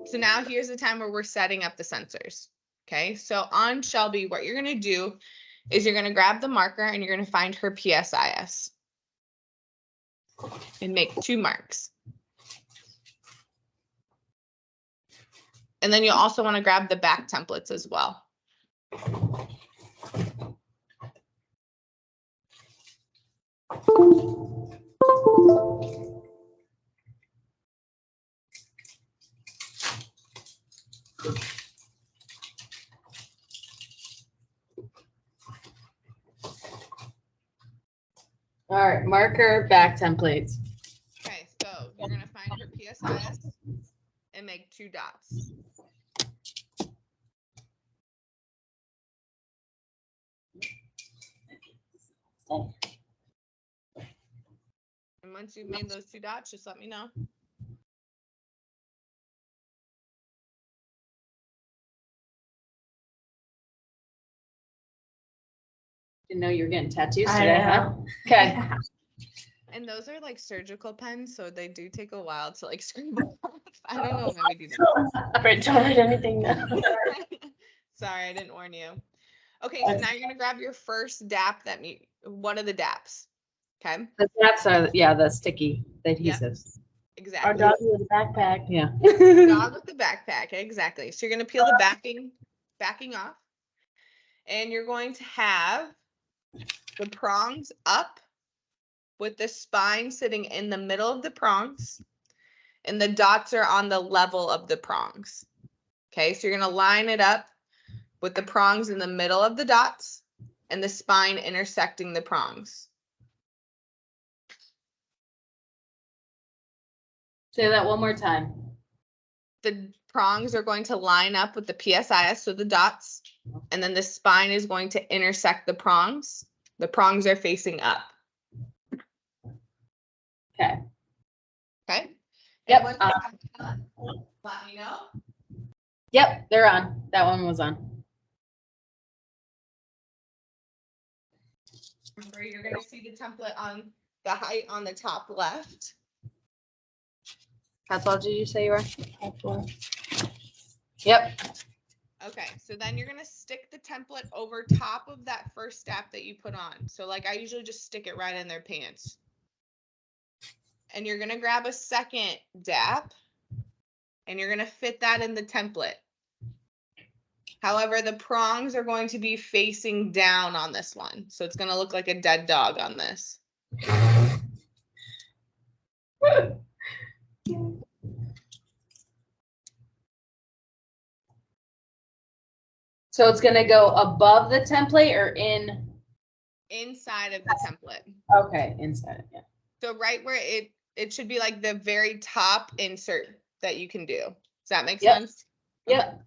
[SPEAKER 2] so now here's the time where we're setting up the sensors. Okay, so on Shelby, what you're going to do is you're going to grab the marker and you're going to find her PSIS and make 2 marks. And then you'll also want to grab the back templates as well.
[SPEAKER 5] All right, marker, back templates.
[SPEAKER 2] Okay, so you're going to find her PSIS and make 2 dots. And once you've made those 2 dots, just let me know.
[SPEAKER 5] Didn't know you were getting tattoos
[SPEAKER 3] I
[SPEAKER 5] today, huh?
[SPEAKER 3] know.
[SPEAKER 5] Okay.
[SPEAKER 2] And those are like surgical pens, so they do take a while to like scribble off. I don't know why we do that.
[SPEAKER 4] All right, don't write anything down.
[SPEAKER 2] Sorry, I didn't warn you. Okay, so now you're gonna grab your first DAP one of the DAPs. Okay,
[SPEAKER 5] The caps are, yeah, the sticky, the adhesives.
[SPEAKER 4] Our
[SPEAKER 2] exactly.
[SPEAKER 4] dog with a backpack.
[SPEAKER 5] Yeah.
[SPEAKER 2] Dog with the backpack, exactly. So you're gonna peel the backing off, and you're going to have the prongs up with the spine sitting in the middle of the prongs, and the dots are on the level of the prongs. Okay, so you're gonna line it up with the prongs in the middle of the dots and the spine intersecting the prongs.
[SPEAKER 5] Say that one more time.
[SPEAKER 2] The prongs are going to line up with the PSIS, so the dots, and then the spine is going to intersect the prongs. The prongs are facing up.
[SPEAKER 5] Okay.
[SPEAKER 2] Okay?
[SPEAKER 5] Yep,
[SPEAKER 2] And once you have it done, let me know.
[SPEAKER 5] Yep, they're on. That one was on.
[SPEAKER 2] Remember, you're going to see the template on the height on the top left.
[SPEAKER 5] How tall did you say you were? Yep.
[SPEAKER 2] Okay, so then you're gonna stick the template over top of that first step that you put on. So like I usually just stick it right in their pants. And you're gonna grab a second DAP and you're going to fit that in the template. However, the prongs are going to be facing down on this one. So it's going to look like a dead dog on this.
[SPEAKER 5] So it's gonna go above the template or in?
[SPEAKER 2] Inside of the template.
[SPEAKER 5] Okay, inside, yeah.
[SPEAKER 2] So right where it should be like the very top insert that you can do. Does that make
[SPEAKER 5] Yep.
[SPEAKER 2] sense?
[SPEAKER 5] Yep.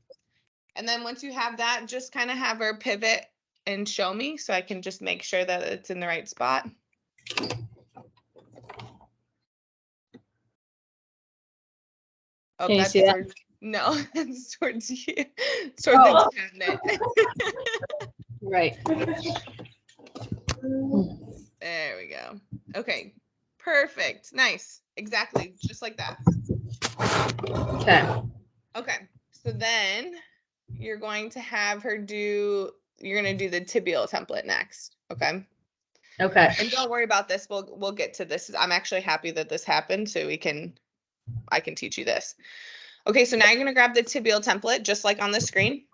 [SPEAKER 2] And then once you have that, just kind of have her pivot and show me so I can just make sure that it's in the right spot. Oh,
[SPEAKER 5] Can you
[SPEAKER 2] that's
[SPEAKER 5] see that?
[SPEAKER 2] towards, no, it's towards you. It's towards the cabinet.
[SPEAKER 5] Right.
[SPEAKER 2] There we go. Okay, perfect. Nice. Exactly, just like that.
[SPEAKER 5] Okay.
[SPEAKER 2] Okay, so then you're going to have her you're going to do the tibial template next. Okay.
[SPEAKER 5] Okay.
[SPEAKER 2] And don't worry about this. We'll get to this. I'm actually happy that this happened so I can teach you this. Okay, so now you're going to grab the tibial template just like on the screen.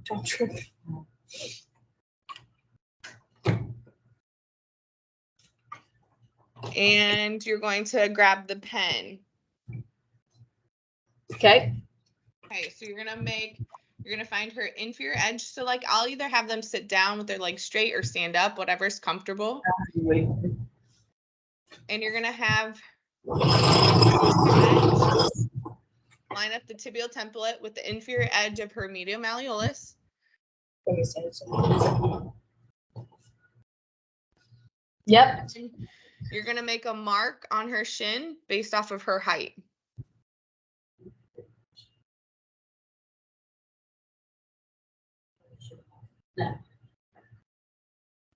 [SPEAKER 5] Don't trip.
[SPEAKER 2] And you're going to grab the pen.
[SPEAKER 5] Okay.
[SPEAKER 2] Okay, so you're gonna find her inferior edge. So like I'll either have them sit down with their legs straight or stand up, whatever's comfortable. And you're gonna have line up the tibial template with the inferior edge of her medial malleolus.
[SPEAKER 5] Yep.
[SPEAKER 2] You're gonna make a mark on her shin based off of her height.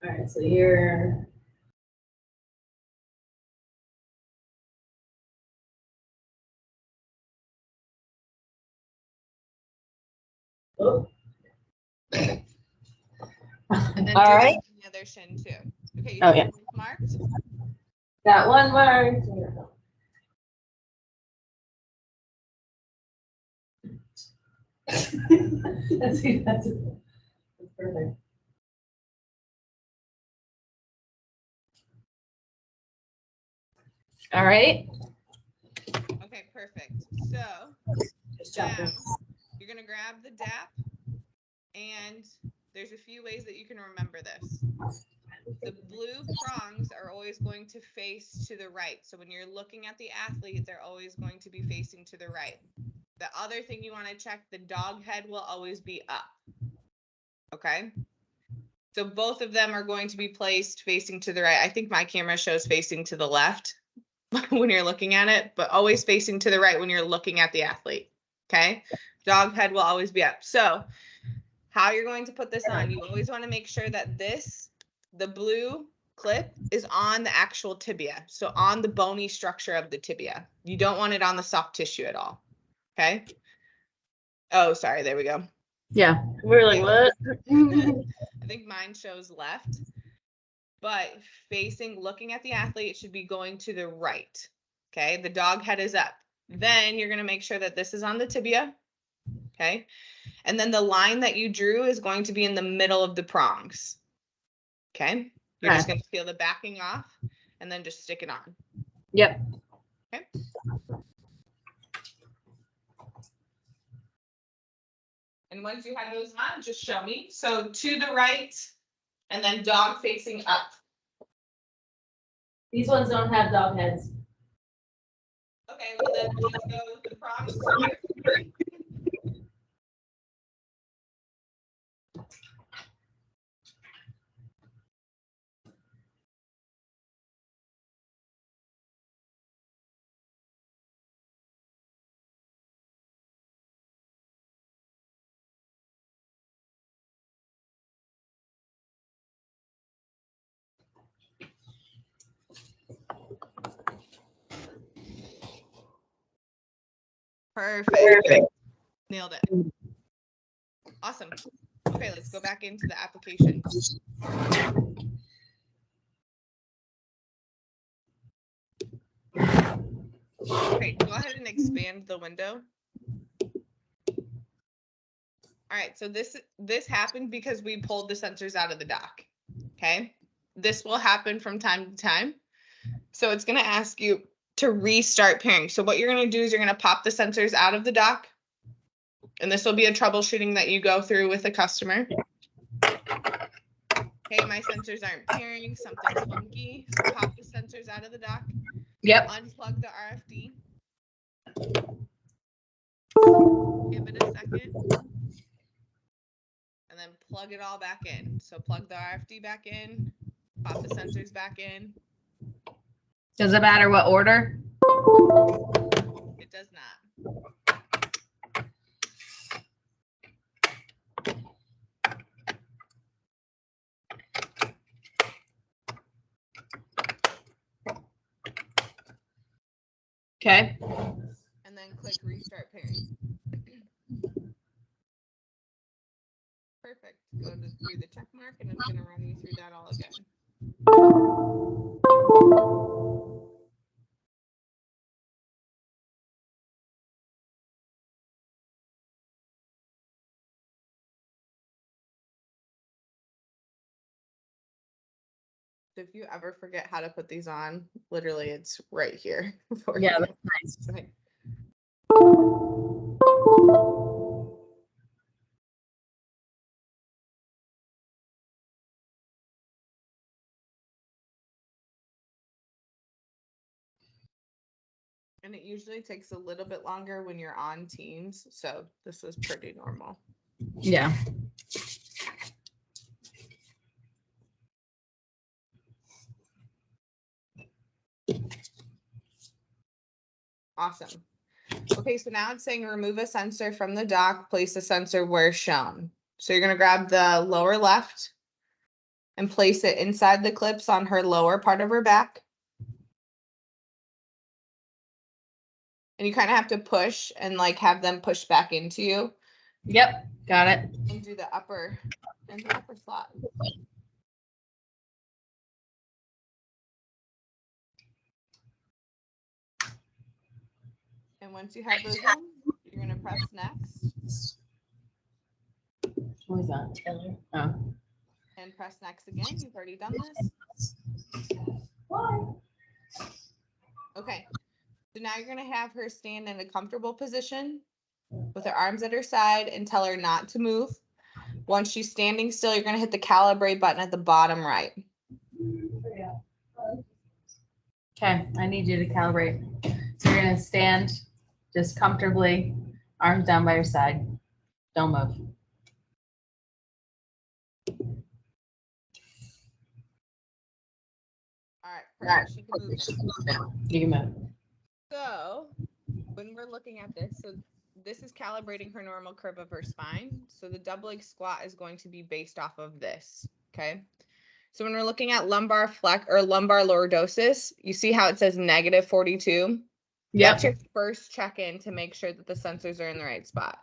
[SPEAKER 5] All right, so you're. Oh.
[SPEAKER 2] And then
[SPEAKER 5] All
[SPEAKER 2] do
[SPEAKER 5] right.
[SPEAKER 2] that on the other shin too. Okay, you
[SPEAKER 5] Oh,
[SPEAKER 2] have
[SPEAKER 5] yeah.
[SPEAKER 2] them marked.
[SPEAKER 5] Got one marked. that's perfect. All right.
[SPEAKER 2] Okay, perfect. So now you're gonna grab the DAP, and there's a few ways that you can remember this. The blue prongs are always going to face to the right. So when you're looking at the athlete, they're always going to be facing to the right. The other thing you want to check, the dog head will always be up. Okay. So both of them are going to be placed facing to the right. I think my camera shows facing to the left when you're looking at it, but always facing to the right when you're looking at the athlete. Okay. Dog head will always be up. So how you're going to put this on, you always want to make sure that the blue clip is on the actual tibia. So on the bony structure of the tibia. You don't want it on the soft tissue at all. Okay. Oh, sorry. There we go.
[SPEAKER 5] Yeah. We're like, what?
[SPEAKER 2] I think mine shows left, but looking at the athlete, it should be going to the right. Okay. The dog head is up. Then you're going to make sure that this is on the tibia. Okay. And then the line that you drew is going to be in the middle of the prongs. Okay. You're just going to feel the backing off and then just stick it on.
[SPEAKER 5] Yep.
[SPEAKER 2] Okay. And once you have those on, just show me. So to the right and then dog facing up.
[SPEAKER 5] These ones don't have dog heads.
[SPEAKER 2] Okay, well then let's go with the prongs. Perfect. Nailed it. Awesome. Okay, let's go back into the application. Okay, go ahead and expand the window. All right, so this happened because we pulled the sensors out of the dock. Okay, this will happen from time to time. So it's going to ask you to restart pairing. So what you're going to do is you're going to pop the sensors out of the dock, and this will be a troubleshooting that you go through with the customer. Hey, my sensors aren't pairing, something's funky. So pop the sensors out of the dock.
[SPEAKER 5] Yep.
[SPEAKER 2] Unplug the RFD. Give it a second. And then plug it all back in. So plug the RFD back in, pop the sensors back in.
[SPEAKER 5] Does it matter what order?
[SPEAKER 2] It does not.
[SPEAKER 5] Okay.
[SPEAKER 2] And then click restart pairing. Perfect. Go through the check mark and it's going to run you through that all again. If you ever forget how to put these on, literally it's right here. For
[SPEAKER 5] Yeah,
[SPEAKER 2] you.
[SPEAKER 5] that's nice.
[SPEAKER 2] Right. And it usually takes a little bit longer when you're on Teams, so this was pretty normal.
[SPEAKER 5] Yeah.
[SPEAKER 2] Awesome. Okay, so now it's saying remove a sensor from the dock, place a sensor where shown. So you're gonna grab the lower left and place it inside the clips on her lower part of her back. And you kind of have to push and like have them push back into you.
[SPEAKER 5] Yep. Got it.
[SPEAKER 2] And do the upper slot. And once you have those in, you're gonna press next.
[SPEAKER 5] What is that?
[SPEAKER 4] Taylor.
[SPEAKER 5] Oh.
[SPEAKER 2] And press next again. You've already done this. Okay. So now you're gonna have her stand in a comfortable position with her arms at her side and tell her not to move. Once she's standing still, you're gonna hit the calibrate button at the bottom right.
[SPEAKER 5] Okay, I need you to calibrate. So you're gonna stand just comfortably, arms down by your side. Don't move.
[SPEAKER 2] All right, perfect. She can move now.
[SPEAKER 5] You can move.
[SPEAKER 2] So when we're looking at this, so this is calibrating her normal curve of her spine. So the double leg squat is going to be based off of this. Okay. So when we're looking at lumbar flex or lumbar lordosis, you see how it says -42?
[SPEAKER 5] Yep.
[SPEAKER 2] That's your first check-in to make sure that the sensors are in the right spot.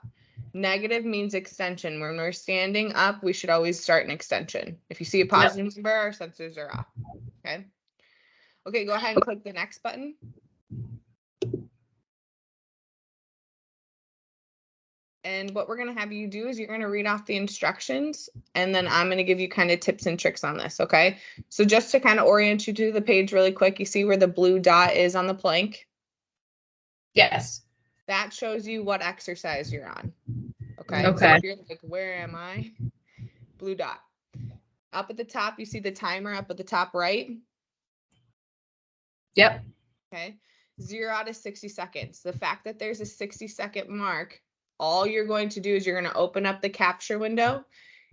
[SPEAKER 2] Negative means extension. When we're standing up, we should always start an extension. If you see a positive number, our sensors are off. Okay. Okay, go ahead and click the next button. And what we're going to have you do is you're going to read off the instructions, and then I'm going to give you kind of tips and tricks on this, okay? So just to kind of orient you to the page really quick, you see where the blue dot is on the plank?
[SPEAKER 5] Yes.
[SPEAKER 2] That shows you what exercise you're on, okay?
[SPEAKER 5] Okay.
[SPEAKER 2] So if you're like, where am I? Blue dot. Up at the top, you see the timer up at the top right?
[SPEAKER 5] Yep.
[SPEAKER 2] Okay. 0 out of 60 seconds. The fact that there's a 60-second mark, all you're going to do is you're going to open up the capture window.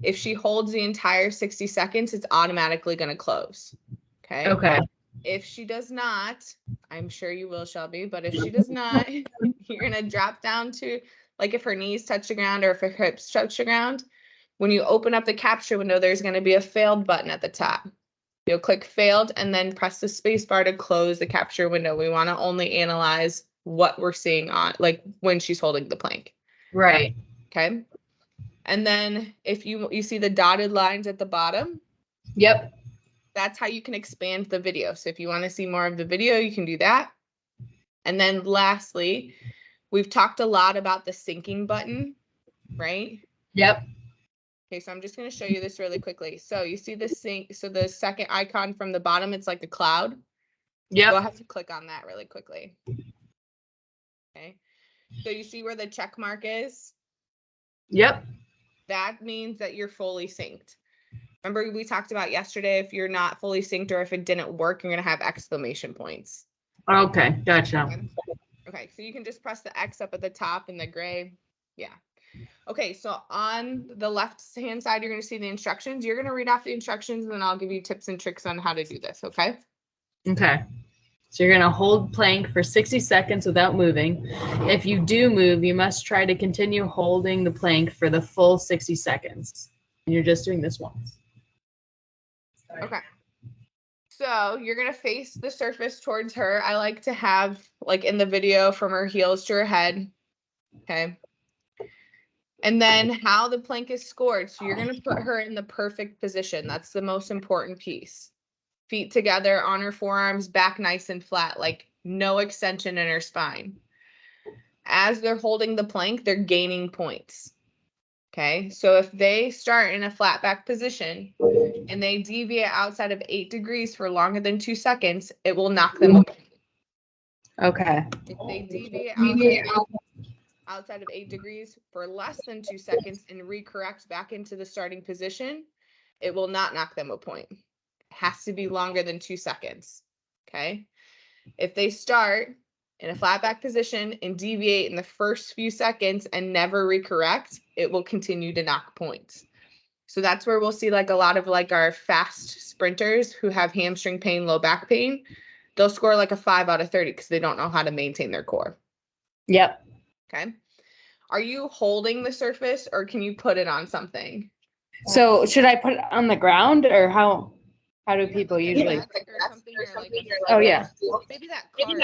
[SPEAKER 2] If she holds the entire 60 seconds, it's automatically going to close. Okay.
[SPEAKER 5] Okay.
[SPEAKER 2] If she does not, I'm sure you will, Shelby, but if she does not, you're going to drop down to, like, if her knees touch the ground or if her hips touch the ground, when you open up the capture window, there's going to be a failed button at the top. You'll click failed and then press the space bar to close the capture window. We want to only analyze what we're seeing on, like, when she's holding the plank.
[SPEAKER 5] Right.
[SPEAKER 2] Okay. And then if you see the dotted lines at the bottom,
[SPEAKER 5] Yep.
[SPEAKER 2] that's how you can expand the video. So if you want to see more of the video, you can do that. And then lastly, we've talked a lot about the syncing button, right?
[SPEAKER 5] Yep.
[SPEAKER 2] Okay, so I'm just going to show you this really quickly. So you see the sync, so the second icon from the bottom, it's like a cloud. Go
[SPEAKER 5] Yep.
[SPEAKER 2] ahead and click on that really quickly. Okay. So you see where the check mark is?
[SPEAKER 5] Yep.
[SPEAKER 2] That means that you're fully synced. Remember we talked about yesterday, if you're not fully synced or if it didn't work, you're going to have exclamation points.
[SPEAKER 5] Okay. Gotcha.
[SPEAKER 2] Okay, so you can just press the X up at the top in the gray. Yeah. Okay, so on the left-hand side, you're going to see the instructions. You're going to read off the instructions, and then I'll give you tips and tricks on how to do this, okay?
[SPEAKER 5] Okay. So you're going to hold plank for 60 seconds without moving. If you do move, you must try to continue holding the plank for the full 60 seconds. And you're just doing this once.
[SPEAKER 2] Okay. So you're going to face the surface towards her. I like to have, like in the video, from her heels to her head. Okay. And then how the plank is scored. So you're going to put her in the perfect position. That's the most important piece. Feet together on her forearms, back nice and flat, like no extension in her spine. As they're holding the plank, they're gaining points. Okay, so if they start in a flat back position and they deviate outside of 8 degrees for longer than 2 seconds, it will knock them away.
[SPEAKER 5] Okay.
[SPEAKER 2] If they deviate outside of 8 degrees for less than 2 seconds and recorrect back into the starting position, it will not knock them a point. It has to be longer than 2 seconds. Okay. If they start in a flat back position and deviate in the first few seconds and never recorrect, it will continue to knock points. So that's where we'll see like a lot of like our fast sprinters who have hamstring pain, low back pain. They'll score like a 5 out of 30 because they don't know how to maintain their core.
[SPEAKER 5] Yep.
[SPEAKER 2] Okay. Are you holding the surface or can you put it on something?
[SPEAKER 5] So should I put it on the ground or how do people
[SPEAKER 2] Like a
[SPEAKER 5] usually?
[SPEAKER 2] desk or something, or like a
[SPEAKER 5] Oh yeah.
[SPEAKER 2] maybe that cart.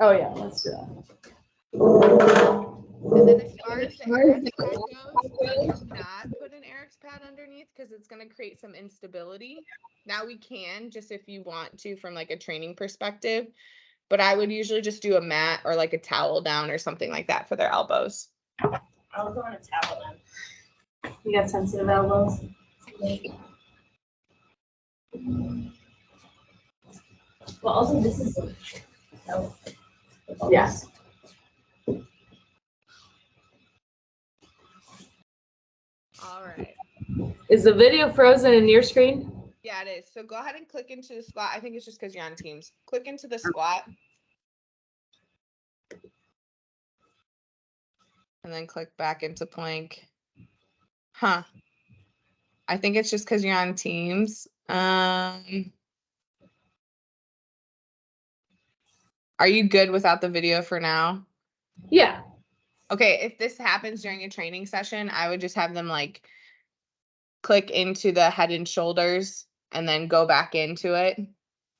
[SPEAKER 5] Oh yeah. Let's do that.
[SPEAKER 2] And then as far as the Eric's pad goes, do not put an Eric's pad underneath because it's going to create some instability. Now we can, just if you want to, from like a training perspective, but I would usually just do a mat or like a towel down or something like that for their elbows.
[SPEAKER 3] I'll go on a towel then. You got sensitive elbows? Well, also this is. Oh.
[SPEAKER 5] Yes.
[SPEAKER 2] All right.
[SPEAKER 5] Is the video frozen in your screen?
[SPEAKER 2] Yeah, it is. So go ahead and click into the squat. I think it's just because you're on Teams. Click into the squat. And then click back into plank. Huh. I think it's just because you're on Teams. Are you good without the video for now?
[SPEAKER 5] Yeah.
[SPEAKER 2] Okay, if this happens during a training session, I would just have them like click into the head and shoulders and then go back into it.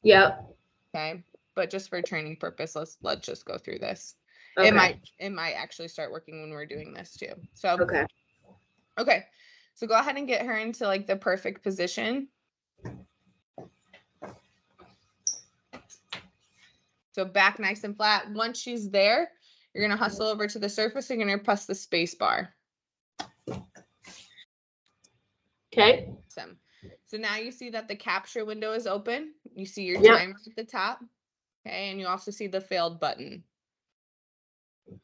[SPEAKER 5] Yep.
[SPEAKER 2] Okay. But just for training purpose, let's just go through this.
[SPEAKER 5] Okay.
[SPEAKER 2] It might actually start working when we're doing this too. So
[SPEAKER 5] Okay.
[SPEAKER 2] So go ahead and get her into like the perfect position. So back nice and flat. Once she's there, you're going to hustle over to the surface. You're going to press the space bar.
[SPEAKER 5] Okay.
[SPEAKER 2] Awesome. So now you see that the capture window is open. You see your
[SPEAKER 5] Yep.
[SPEAKER 2] timer at the top. Okay. And you also see the failed button.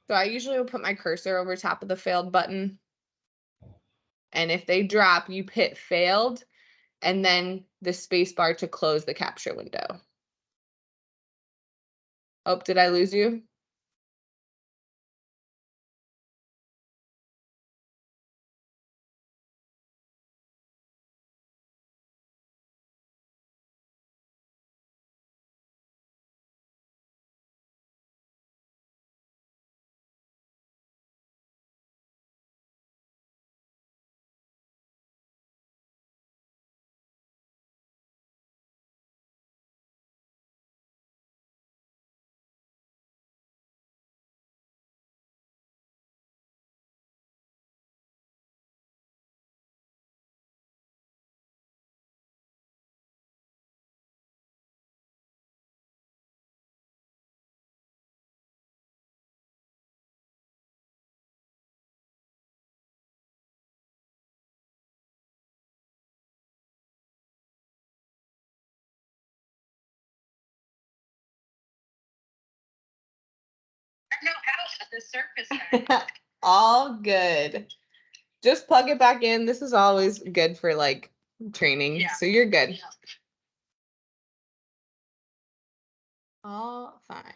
[SPEAKER 2] So I usually will put my cursor over top of the failed button. And if they drop, you hit failed and then the space bar to close the capture window. Oh, did I lose you?
[SPEAKER 6] no, out at the circus.
[SPEAKER 2] All good. Just plug it back in. This is always good for like training.
[SPEAKER 6] Yeah.
[SPEAKER 2] So you're good.
[SPEAKER 6] Yeah.
[SPEAKER 2] All fine.